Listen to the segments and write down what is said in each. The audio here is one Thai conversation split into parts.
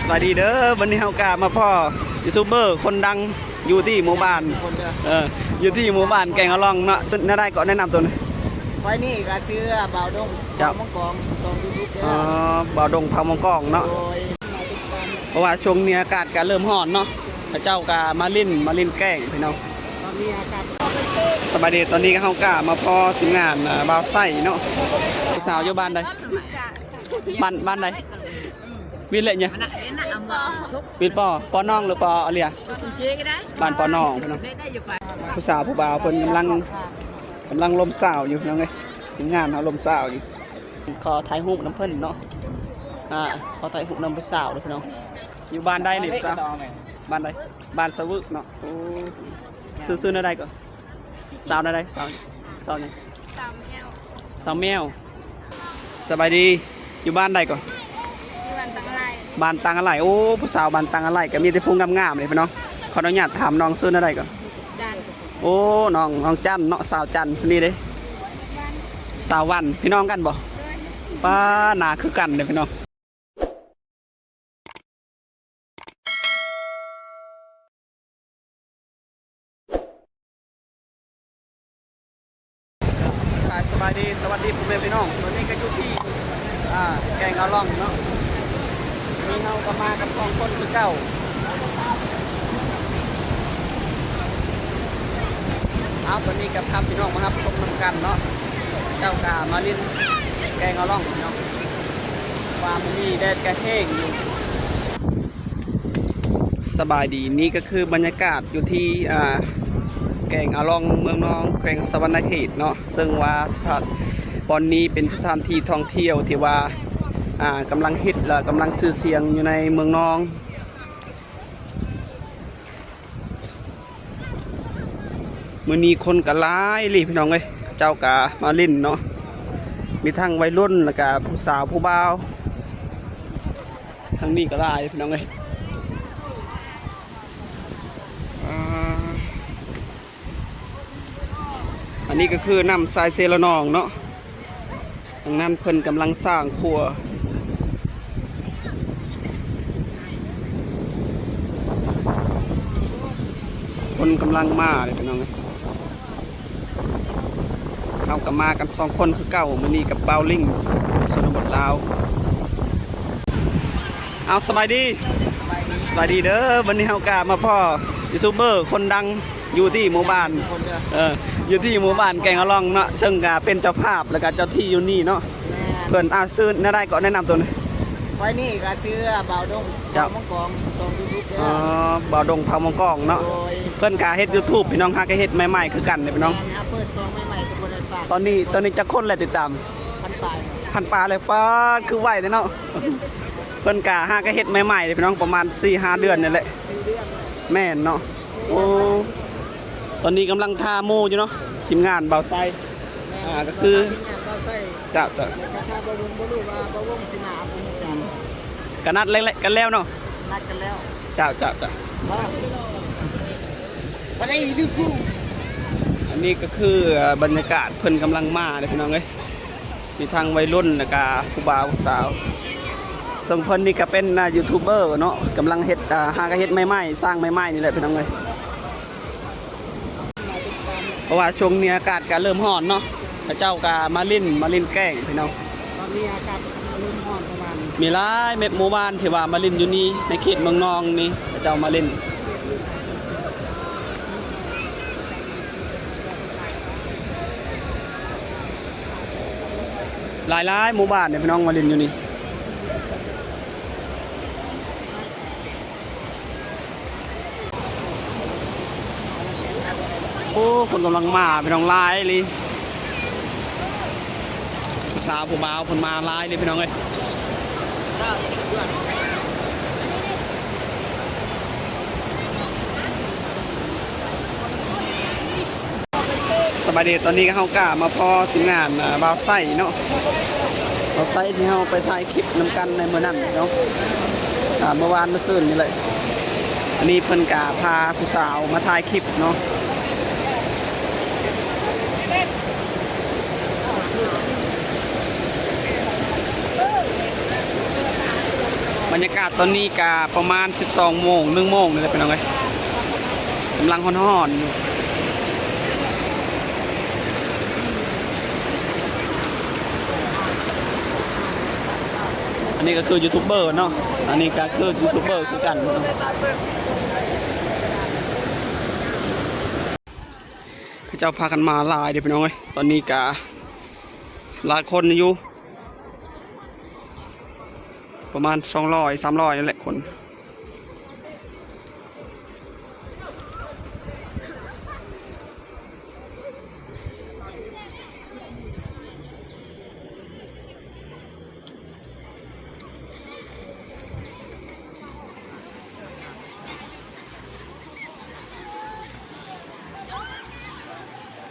สวัสดีเด้อวันนี้เฮากามาพ่อยูทูบเบอร์คนดังอยู่ที่หมู่บ้านอยู่ที่หมู่บ้านแกงอะล่องเนาะซึ่งน่าได้ก็แนะนำตัวหน่อยไว้นี่ก็ชื่อบ่าวดงเจ้ามังกรส่งยูทูบเด้อบ่าวดงเผามังกรเนาะเพราะว่าช่วงนี้อากาศก็เริ่มร้อนเนาะพระเจ้ากามาลิ้นแกงพี่น้องตอนนี้อากาศสบายดีตอนนี้เฮากามาพ่อถึงงานบ่าวไส้เนาะสาวอยู่บ้านใดบ้านใดวินเลยเนี่ยวินปอน้องหรือปออะไรอ่ะบ้านปอน้องพี่น้องผู้สาวผู้บ่าวเพิ่นกำลังลมสาวอยู่น้องเอ้ยถึงงานเขาลมสาวอยู่ขอถ่ายรูปน้ำเพิ่นเนาะขอถ่ายรูปน้ำผู้สาวเลยพี่น้องอยู่บ้านใดนี่ผู้สาวบ้านใดบ้านสวึกเนาะโอ้ซื้อๆได้ก่อนสาวได้สาวเนี่ยสาวแมวสบายดีอยู่บ้านใดก่อนบ้านตังอะไรโอ้ผู้สาวบ้านตังอะไรก็มีแต่พุงงามๆเลยพี่น้องขออนุญาตถามน้องซื้ออะไรก่อนโอ้น้องจันเนาะสาวจันนี่เด้สาววันพี่น้องกันบ่ป้าหนาคือกันเลยพี่น้องสบายดีสวัสดีพ่อแม่พี่น้องวันนี้ก็อยู่ที่แกงอะล่องเนาะมีเฮาก็มากับ2คนคือเก่าเอาตอนนี้กับทัพพี่น้องมาครับชมน้ำกันเนาะเจ้ากามาลิ้นแกงอะล่องเนาะว่ามันมีแดดกระแห้งอยู่สบายดีนี่ก็คือบรรยากาศอยู่ที่แกงอะล่องเมืองน้องแขวงสะวรรณเขตเนาะซึ่งว่าสถานบอนนี้เป็นสถานที่ท่องเที่ยวที่ว่ากำลังฮิตและกำลังซื้อเสียงอยู่ในเมืองน้องมื้อนี้คนก็หลายเลยพี่น้องเอ้ยเจ้ากามาเล่นเนาะมีทั้งวัยรุ่นแล้วก็ผู้สาวผู้บ่าวทั้งนี้ก็หลายพี่น้องเอ้ยอันนี้ก็คือน้ำทรายเซลนองเนาะทางนั้นเพิ่นกำลังสร้างครัวคนกำลังมาเลยพี่น้องเลยเรากับมากัน2คนคือเก่ามื้อนี้กับเบาลิงชนบทลาวเอาสบายดีเด้อวันนี้เฮากามาพ่อยูทูบเบอร์คนดังอยู่ที่หมู่บ้านอยู่ที่หมู่บ้านแกงอะล่องเนาะซึ่งก็เป็นเจ้าภาพแล้วก็เจ้าที่อยู่นี่เนาะเพื่อนซื้อน่าได้ก็แนะนำตัวหน่อยไว้นี่ก็ชื่อบ่าวดงเจ้ามังกรส่งยูทูบเด้อบ่าวดงเผามังกรเนาะเพื่อนกาเฮ็ด YouTube พี่น้องฮะก็เฮ็ดใหม่ๆคือกันเลยพี่น้องเปิดซองใหม่ๆทุกคนฝากตอนนี้จะคนแหละติดตามพันปลาเลยป้าคือไหวเนาะเพื่อนกาฮะก็เฮ็ดใหม่ๆเลยพี่น้องประมาณ 4-5 เดือนนี่แหละแม่นเนาะโอ้ตอนนี้กำลังทาโมอยู่เนาะทีมงานเบาไซก็คือจะกันนัดเล็กๆกันแล้วเนาะนัดกันแล้วจะวันนี้ดูกูอันนี้ก็คือบรรยากาศเพิ่นกำลังมาเลยพี่น้องเอ้ยมีทางวัยรุ่นแล้วก็ผู้บ่าวผู้สาวส่งเพิ่นนี่ก็เป็นยูทูบเบอร์เนาะกำลังเฮ็ดหาก็เฮ็ดใหม่ๆสร้างใหม่ๆนี่แหละพี่น้องเอ้ยเพราะว่าช่วงนี้อากาศก็เริ่มร้อนเนาะพระเจ้ากามาลิ้นแกงพี่น้องตอนนี้อากาศเริ่มร้อนประมาณมีหลายเม็ดหมู่บ้านที่ว่ามาลิ้นอยู่นี่ในเขตเมืองนองนี่พระเจ้ามาลิ้นหลายหมู่บ้านเนี่ยพี่น้องมาลิ้นอยู่นี่โอ้คนกำลังมาพี่น้องลายเลยสาวผู้บ่าวคนมาลายเลยพี่น้องเอ้ยสบายดีตอนนี้ก็เฮากะมาพอถึงงานบ่าวไส้เนาะบ่าวไส้ที่เฮาไปถ่ายคลิปนำกันในเมื่อนั้นเนาะเมื่อวานเมื่อซื่นนี่เลยอันนี้เพิ่นกะพาผู้สาวมาถ่ายคลิปเนาะ บรรยากาศตอนนี้กะประมาณ12 โมง1 โมงนี่แหละเป็นยังไงกำลังฮ้อนๆอยู่อันนี้ก็คือยูทูบเบอร์เนาะอันนี้ก็คือยูทูบเบอร์คือกันเจ้าพากันมาหลายเดี๋ยวพี่น้องเอ้ยตอนนี้กะหลายคนอยู่ประมาณ200-300นี่แหละคน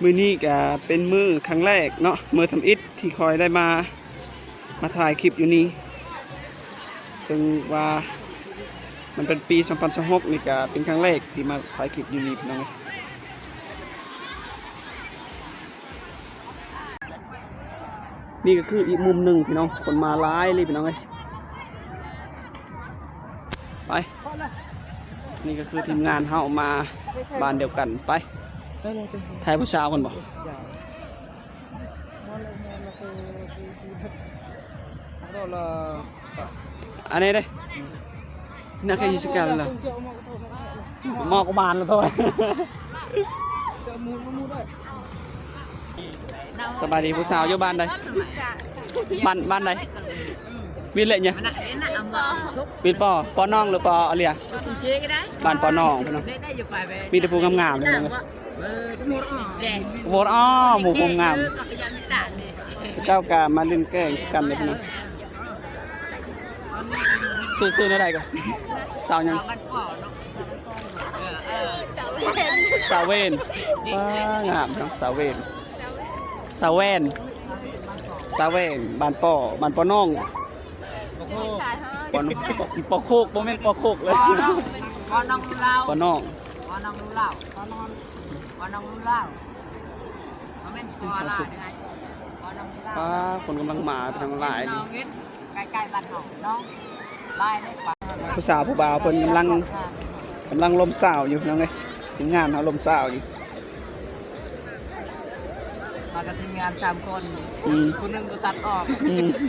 มื้อนี้ก็เป็นมื้อครั้งแรกเนาะมื้อทำอิฐที่คอยได้มาถ่ายคลิปอยู่นี่ซึ่งว่ามันเป็นปี2026นี่ก็เป็นครั้งแรกที่มาถ่ายคลิปอยู่นี่พี่น้องนี่ก็คืออีกมุมหนึ่งพี่น้องคนมาหลายเลยพี่น้องไปนี่ก็คือทีมงานเฮามาบ้านเดียวกันไปถ่ายผู้สาวกันบ่อันนี้เด้นักกิจกรรมเหรอมอกบานแล้วthôi สบายดีผู้สาวอยู่บ้านใดบ้านใดวินเลยเนี่ยวินปอน้องหรือปออะไรอ่ะบ้านปอน้องพี่น้องมีแต่ผู้งามๆเลยโหวตอ้อหมู่งามเจ้ากามาเล่นแกล้งกันเลยพี่น้องซื้อๆนั่นใดก่อนสาวยังสาวเวนว้างามเนาะสาวเวนบ้านปอน้องปอโคกโมเมนต์ปอโคกเลยปอน้องปอน้องป้าคนกำลังมาทางหลายนี่ใกล้ๆบ้านเขาเนาะไล่ได้ป่ะผู้สาวผู้บ่าวเพิ่นกำลังลมสาวอยู่น้องเอ้ยถึงงานเฮาลมสาวอยู่มากับทีมงาน3 คนคนนึงก็ตัดออก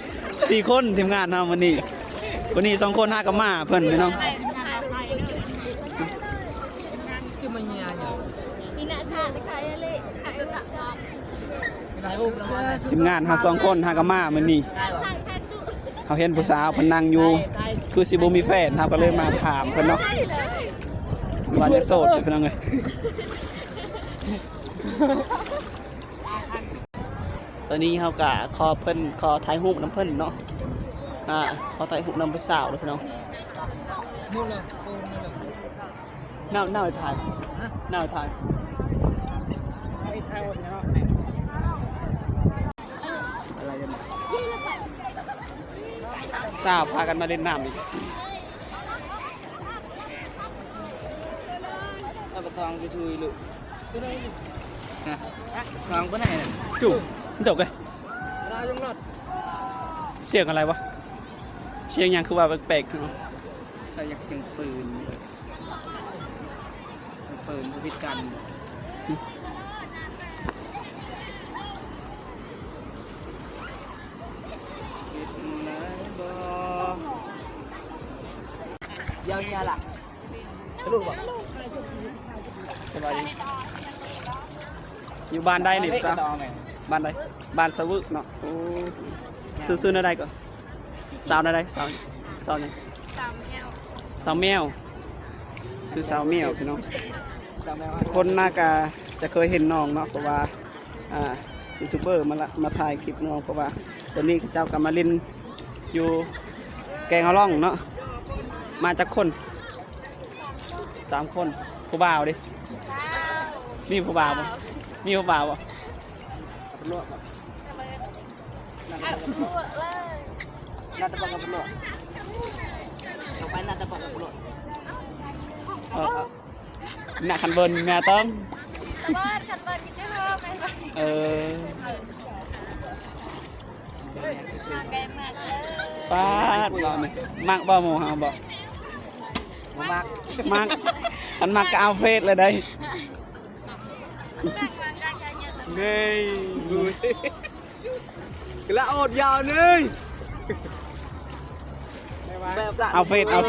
4 คนทีมงานเฮาวันนี้2 คน5กับมาเพิ่นพี่น้องคือมาเฮียเนี่ยนี่น่าชาติใครเลยใครตะบอกทีมงานเฮา2 คน5กับมามื้อนี้เฮาเห็นผู้สาวเพิ่นนั่งอยู่คือสิบ่มีแฟนเฮาก็เลยมาถามเพิ่นเนาะว่าจะโสดอยู่พี่น้องเอ้ยตอนนี้เฮาก็ขอถ่ายรูปน้ำเพิ่นเนาะขอถ่ายรูปน้ำผู้สาวเด้อพี่น้องน่าถ่ายอะไรกันสาวพากันมาเล่นน้ำอีกเอาไปทองไปช่วยลูกทองไปไหนจุ๊บมันตกเลยเสียงอะไรวะเสียงยังคือว่าแปลกๆเนาะใช่อยากเสียงปืนพิกันยาวเนี่ยล่ะลูกบอกสบายดีอยู่บ้านได้หนิจ้าบ้านใดบ้านสวึกเนาะโอ้ซื้อๆนั่นได้ก่อนสาวนั่นได้สาวยังสาวแมวซื้อสาวแมวพี่น้องคนน่ากาจะเคยเห็นน้องเนาะเพราะว่ายูทูบเบอร์มาถ่ายคลิปน้องเพราะว่าตอนนี้เจ้ากำมาเล่นอยู่แกงเอาล่องเนาะมาจากคน3 คนผู้บ่าวดิมีผู้บ่าวป่ะลวกน่าจะบอกกับลวกลงไปน่าจะบอกกับลวกหน้าคันเบิร์นแม่ต้องคันเบิร์นกินได้เพิ่มไหมมาไกลมากเลย ป้าดเราไหมมักบ่หมูเฮาบ่ บ่มาก มักอันมักก็เอาเฟสเลยได้เงย กระโดดยาวเลยแบบละ เอาเฟส เอา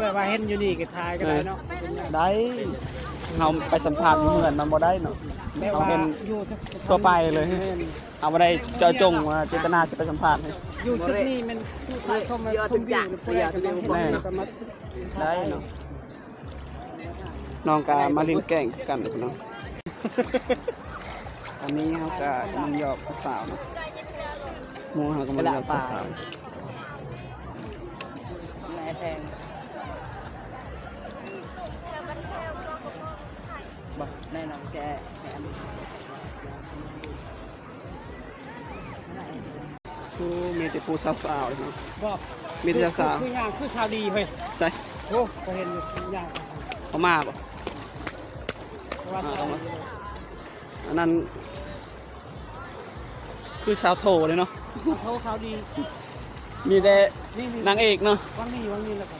แบบว่าเห็นอยู่นี่ก็ทายก็ได้เนาะ ได้เฮาไปสัมผัสเหมือนมันบ่ได้เนาะ แบบ เอา ว่า เป็น อยู่ ทั่วไปเลยเอาบ่ได้เจาะจงว่าเจตนาจะไปสัมผัสให้ อยู่จุดนี้มันผู้สะสมมาชมวิวผู้ใดก็มาเห็นก็มา ได้เนาะน้องกามาลินแก่งกันพี่น้องอันนี้เขาก็มันหยอกสาวๆเนาะหมูเขาก็มันหยอกสาว แม่แพง บัก แน่นอนแกแถม ผู้มีแต่ผู้สาวๆเลยเนาะ บอก มีแต่สาว คือย่างคือสาวดีเฮ้ย ใช่ โอ้ก็เห็นอย่าง เขามาบ่ ว่าสาว อันนั้นคือสาวโถเลยเนาะ เขาสาวดี มีแต่ นี่ นางเอกเนาะ วังนี้แล้วก็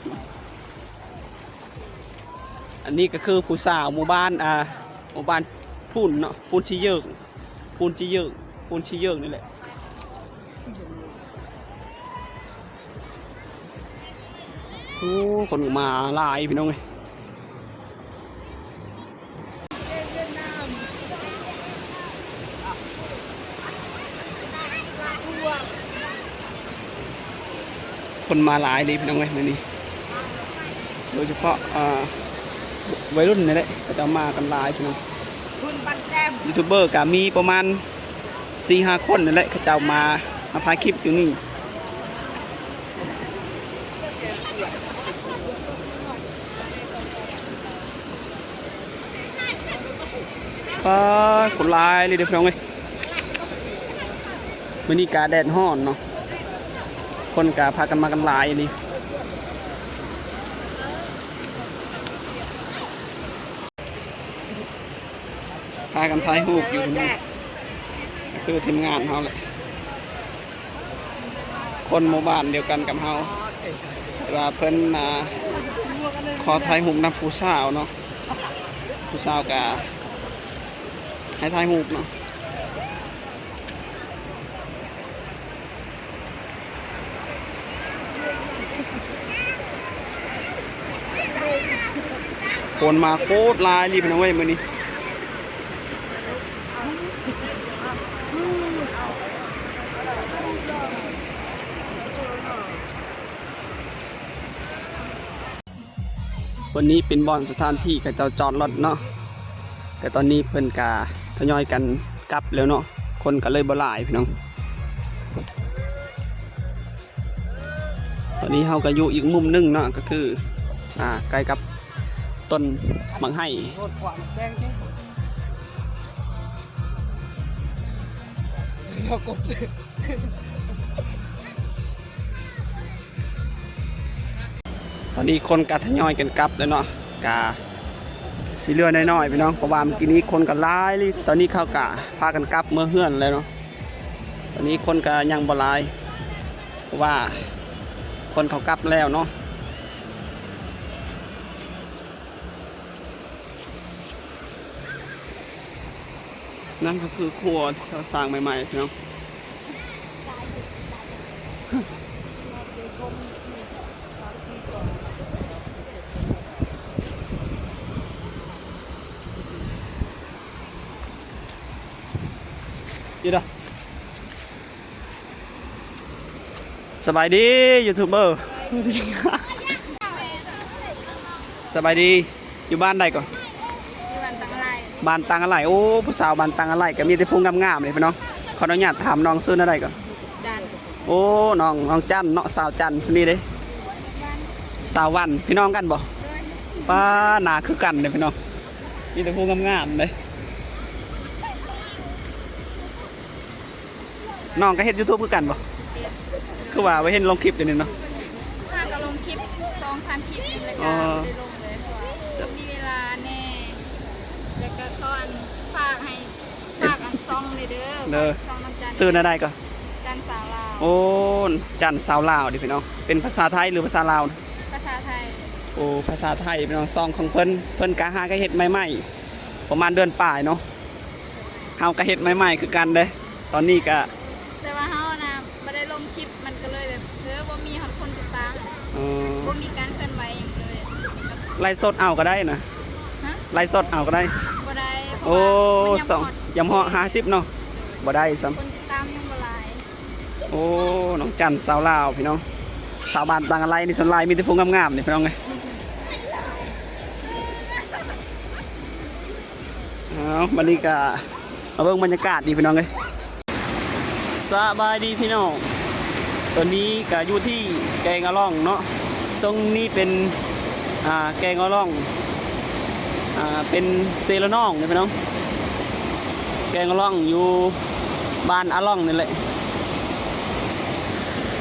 อันนี้ก็คือผู้สาวหมู่บ้านหมู่บ้านพูนเนาะพูนชีเยิกพูนชีเยิกพูนชีเยิกนี่แหละโอ้คนมาหลายพี่น้องเอ้ยคนมาหลายเลยพี่น้องเอ้ยมื้อนี้โดยเฉพาะวัยรุ่นนี่แหละก็จะมากันหลายพี่น้อง คุณบันแต้ม ยูทูบเบอร์ก็มีประมาณ 4-5 คนนั่นแหละเขาจะมาถ่ายคลิปอยู่นี่ก็คนหลายเลยเด้อพี่น้องเอ้ยมื้อนี้กาแดดร้อนเนาะคนก็พากันมากันหลายนี่พากันถ่ายรูปอยู่นี่คือทีมงานเขาแหละคนหมู่บ้านเดียวกันกับเขาแต่ว่าเพิ่นขอถ่ายรูปนำผู้สาวเนาะผู้สาวก็ให้ถ่ายรูปเนาะคนมาโคตรหลายรีบนะเว้ยมื้อนี้วันนี้เป็นบ่อนสถานที่กับเจ้าจอดรถเนาะแต่ตอนนี้เพิ่นกาทยอยกันกลับแล้วเนาะคนก็เลยบ่หลายพี่น้องตอนนี้เฮาก็อยู่อีกมุมหนึงเนาะก็คือใกล้กับต้นมังไห้ โทษความแจ้งที่เรากด ตอนนี้คนก็ทยอยกันกลับแล้วเนาะกาสิเรือน้อยๆพี่น้องเพราะว่าเมื่อกี้นี้คนก็หลายเลยตอนนี้เขากะพากันกลับเมื่อเฮือนเลยเนาะตอนนี้คนก็ยังบ่หลายเพราะว่าคนเขากลับแล้วเนาะนั่นก็คือครัวที่เขาสร้างใหม่ๆพี่น้องอยู่ดอสบายดียูทูบเบอร์สบายดีอยู่บ้านใดก่อน ชื่อวันตังไร บ้านตังอะไรโอ้ผู้สาวบ้านตังอะไรก็มีแต่พุงงามๆเลยพี่น้องขออนุญาตถามน้องซื้ออะไรก่อน ดัน โอ้น้องจันเนาะสาวจันคนนี้เด้สาววันพี่น้องกันบ่ป้าหนาคือกันเลยพี่น้องมีแต่พุงงามๆเลยน้องก็เฮ็ด YouTube คือกันบ่คือว่าไว้เห็นลงคลิปเดี๋ยวนี้เนาะ ถ้าก็ลงคลิป2-3 คลิปในราย อ๋ กา อ รได้ลงเลยเพราะว่ามีเวลาแน่แล้วก็ตอนฝากอันซองเลยเด้อซองน้ำจัน ซื้อได้ก็ จันสาวลาว โอ้จันทร์สาวลาวดิพี่น้องเป็นภาษาไทยหรือภาษาลาวนะ ภาษาไทย โอ้ภาษาไทยพี่น้องซองของเพิ่นกะหากะเฮ็ดใหม่ๆประมาณเดือนป่ายเนาะเฮากะเฮ็ดใหม่ๆคือกันเด้ตอนนี้ก็ แต่ว่าเฮานะไม่ได้ลงคลิปมันก็เลยแบบบ่มีคนติดตาม เออ บ่มีการเคลื่อนไหวอย่างเลย ไล่สดเอาก็ได้นะ ฮะ ไล่สดเอาก็ได้ บ่ได้เพราะ โอ้ ว่า สองยำเหาะ50เนาะบ่ได้ซ้ำ คนติดตามยังบ่หลาย โอ้น้องจันทร์สาวลาวพี่น้องสาวบ้านต่างอะไรนี่ส่วนลายมีแต่พวกงามๆนี่พี่น้องเอ้ยเอาบัดนี้ก็มาเบิ่งบรรยากาศดีพี่น้องเอ้ยสบายดีพี่น้องตอนนี้ก็อยู่ที่แกงอะล่องเนาะทรงนี้เป็นแกงอะล่องเป็นเซลน้องนี่พี่น้องแกงอะล่องอยู่บ้านอะล่องนี่แหละ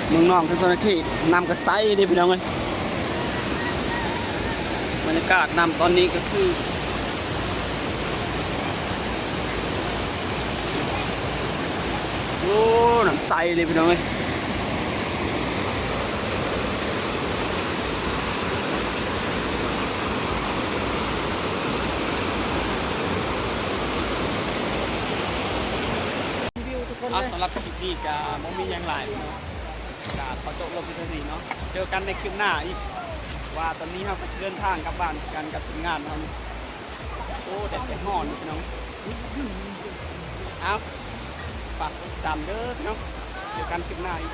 เมืองน้องที่โซนที่น้ำกระไซดิพี่น้องเลยบรรยากาศน้ำตอนนี้ก็คือโอ้น้ำใสเลยพี่น้องเลยสำหรับคลิปนี้ก็บ่มีอย่างไรเนาะก็ขอจบลงที่เท่านี้เนาะเจอกันในคลิปหน้าอีกว่าตอนนี้เราก็จะเดินทางกลับบ้านกันกับทีมงานเราโอ้แดดแต่ฮ้อนพี่น้องเอาฝากติดตามเด้อพี่น้องเจอกันคลิปหน้าอีก